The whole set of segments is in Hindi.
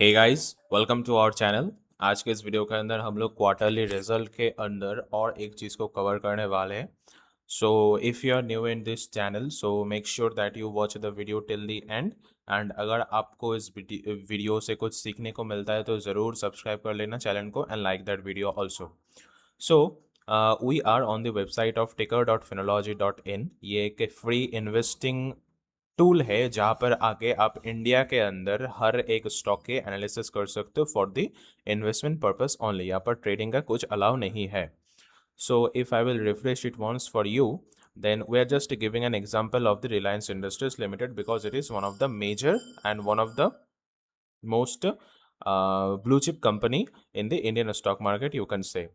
Hey guys, welcome to our channel. आज के इस वीडियो के अंदर हम लोग क्वार्टरली रिजल्ट के अंदर और एक चीज़ को कवर करने वाले हैं। So if you are new in this channel, so make sure that you watch the video till the end. And अगर आपको इस वीडियो से कुछ सीखने को मिलता है तो ज़रूर सब्सक्राइब कर लेना चैनल को and like that video also. So we are on the website of ticker.finology.in। ये एक फ्री इन्वेस्टिंग टूल है जहाँ पर आके आप इंडिया के अंदर हर एक स्टॉक के एनालिसिस कर सकते हो for the investment purpose only. यहाँ पर ट्रेडिंग का कुछ अलाउ नहीं है। So if I will refresh it once for you, then we are just giving an example of the Reliance Industries Limited because it is one of the major and one of the most blue chip company in the Indian stock market, you can say.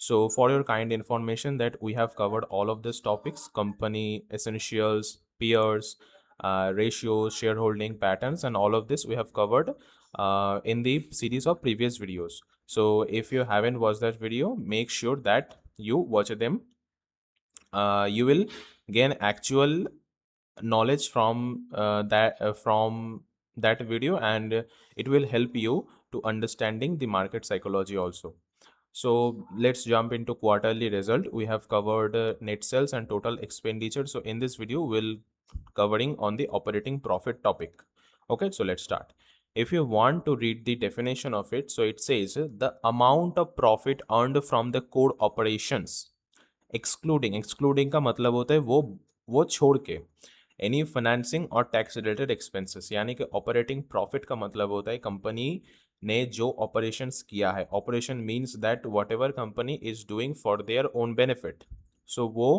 So for your kind information that we have covered all of these topics: company essentials, peers, ratios, shareholding patterns, and all of this we have covered in the series of previous videos. So if you haven't watched that video, make sure that you watch them. You will gain actual knowledge from that video, and it will help you to understanding the market psychology also. So let's jump into quarterly result. We have covered net sales and total expenditure. So in this video we'll covering on the operating profit topic. Okay, so let's start. If you want to read the definition of it, so it says the amount of profit earned from the core operations excluding का मतलब होता है वो छोड़ के एनी फाइनेंसिंग और टैक्स रिलेटेड एक्सपेंसेस। यानी कि ऑपरेटिंग प्रॉफिट का मतलब होता है कंपनी ने जो ऑपरेशंस किया है। Operation means that whatever company is doing for their own benefit. So वो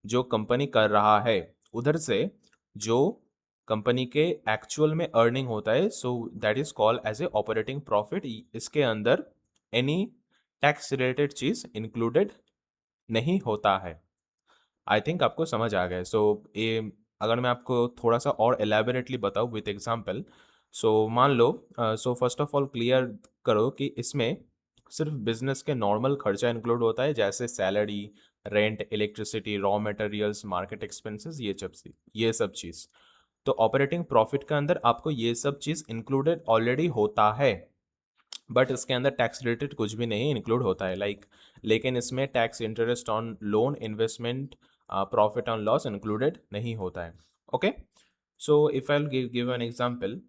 जो कंपनी कर रहा है उधर से जो कंपनी के एक्चुअल में अर्निंग होता है, so that is called as a operating profit. इसके अंदर एनी टैक्स रिलेटेड चीज इंक्लूडेड नहीं होता है। आई थिंक आपको समझ आ गया। सो ये अगर मैं आपको थोड़ा सा और एलैबोरेटली बताऊँ विथ एग्जांपल, सो मान लो, so first of all clear करो कि इसमें सिर्फ बिजनेस के नॉर्मल खर्चा इंक्लूड होता है, जैसे salary, rent, electricity, raw materials, market expenses, ये सब चीज़। तो ऑपरेटिंग प्रॉफिट के अंदर आपको ये सब चीज़ इंक्लूडेड ऑलरेडी होता है, बट इसके अंदर टैक्स रिलेटेड कुछ भी नहीं इंक्लूड होता है लेकिन इसमें tax, interest on loan, investment, profit on loss included नहीं होता है। Okay, so if I will give an example,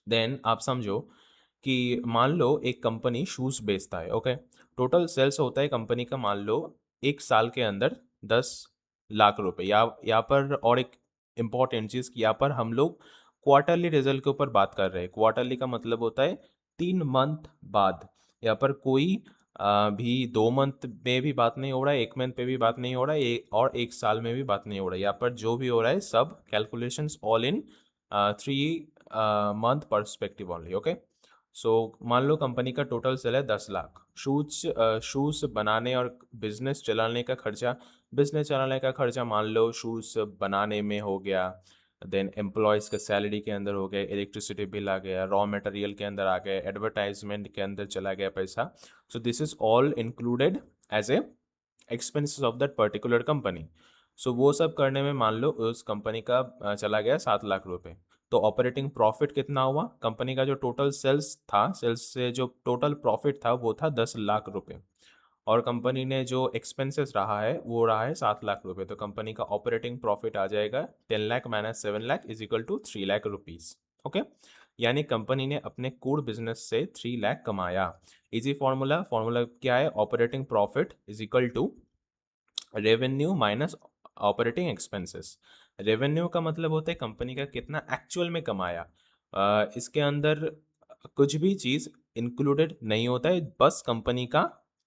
then आप समझो कि मान लो एक कंपनी शूज़ बेचता है। ओके, टोटल सेल्स होता है कंपनी का, मान लो एक साल के अंदर 10 लाख रुपए। यहाँ पर और एक इम्पॉर्टेंट चीज़ कि यहाँ पर हम लोग क्वार्टरली रिजल्ट के ऊपर बात कर रहे हैं। क्वार्टरली का मतलब होता है 3 मंथ बाद। यहाँ पर कोई भी 2 मंथ में भी बात नहीं हो रहा है, 1 मंथ पे भी बात नहीं हो रहा है, और एक साल में भी बात नहीं हो रहा है। यहाँ पर जो भी हो रहा है सब calculations all in 3 month perspective only. Okay, so मान लो कंपनी का टोटल सेल है 10 लाख। शूज़ बनाने और बिजनेस चलाने का खर्चा मान लो शूज़ बनाने में हो गया, देन एम्प्लॉयज़ का सैलरी के अंदर हो गया, इलेक्ट्रिसिटी बिल आ गया, रॉ मटेरियल के अंदर आ गया, एडवर्टाइजमेंट के अंदर चला गया पैसा। So this is all included as a expenses of that particular company. So वो सब करने में मान लो उस कंपनी का चला गया 7 लाख रुपए। तो ऑपरेटिंग प्रॉफिट कितना हुआ? कंपनी का जो टोटल सेल्स से जो टोटल प्रॉफिट था वो था 10 लाख रुपए, और कंपनी ने जो एक्सपेंसेस रहा है वो रहा है 7 लाख रुपए। तो कंपनी का ऑपरेटिंग प्रॉफिट आ जाएगा 10 lakh minus 7 lakh is equal to 3 lakh rupees. Okay, यानी कंपनी ने अपने कोर बिजनेस से 3 लाख कमाया। इजी फॉर्मूला क्या है? Operating profit is equal to revenue minus operating expenses. Revenue का मतलब होता है कंपनी का कितना एक्चुअल में कमाया। इसके अंदर कुछ भी चीज़ इंक्लूडेड नहीं होता है, बस कंपनी का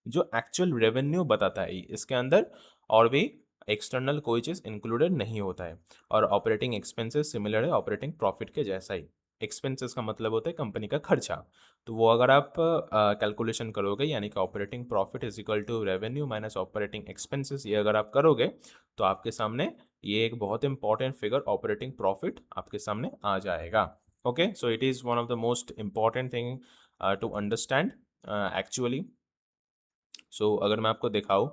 जो एक्चुअल रेवेन्यू बताता है इसके अंदर, और भी एक्सटर्नल कोई चीज़ इंक्लूडेड नहीं होता है। और ऑपरेटिंग एक्सपेंसेस सिमिलर है ऑपरेटिंग प्रॉफिट के जैसा ही। एक्सपेंसेस का मतलब होता है कंपनी का खर्चा। तो वो अगर आप कैलकुलेशन करोगे, यानी कि operating profit is equal to revenue minus operating expenses, ये अगर आप करोगे तो आपके सामने ये एक बहुत इंपॉर्टेंट फिगर ऑपरेटिंग प्रॉफिट आपके सामने आ जाएगा। Okay, so it is one of the most important thing to understand actually. So अगर मैं आपको दिखाऊँ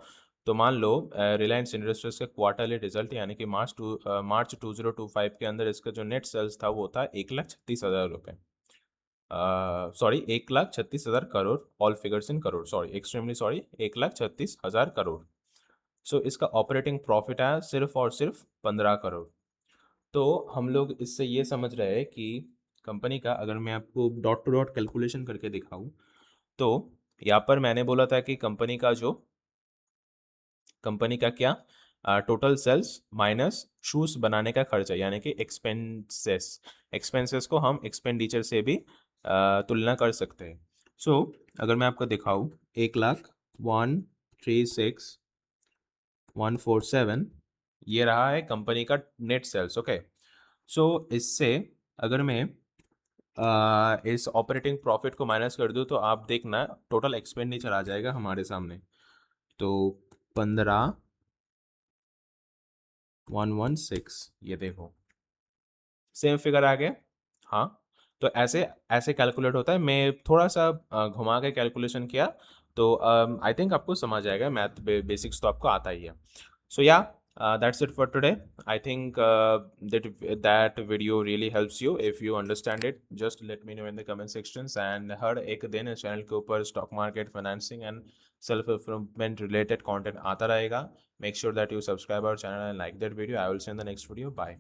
तो मान लो रिलायंस इंडस्ट्रीज के क्वार्टरली रिजल्ट यानी कि मार्च 2025 के अंदर इसका जो नेट सेल्स था वो था 1,36,000 रुपये, sorry 1,36,000 crore, all figures in crore, sorry extremely sorry, 1,36,000 crore. So इसका ऑपरेटिंग प्रॉफिट आया सिर्फ और सिर्फ 15 करोड़। तो हम लोग इससे ये समझ रहे हैं कि कंपनी का, अगर मैं आपको डॉट टू डॉट कैलकुलेशन करके दिखाऊं, तो यहाँ पर मैंने बोला था कि कंपनी का क्या, टोटल सेल्स माइनस शूज़ बनाने का खर्चा यानी कि एक्सपेंसेस को हम एक्सपेंडिचर से भी तुलना कर सकते हैं। सो अगर मैं आपको दिखाऊं, 1,36,147 ये रहा है कंपनी का नेट सेल्स। ओके, सो इससे अगर मैं इस ऑपरेटिंग प्रॉफिट को माइनस कर दूं तो आप देखना टोटल एक्सपेंडिचर आ जाएगा हमारे सामने। तो 15,116, ये देखो सेम फिगर आ गया। हाँ, तो ऐसे ऐसे कैलकुलेट होता है। मैं थोड़ा सा घुमा के कैलकुलेशन किया, तो आई थिंक आपको समझ आएगा, मैथ बेसिक्स तो आपको आता ही है। सो या that's it for today. I think that video really helps you. If you understand it, just let me know in the comment sections. And हर एक दिन इस चैनल के ऊपर stock market, financing and self improvement related content आता रहेगा। Make sure that you subscribe our channel and like that video. I will see in the next video. Bye.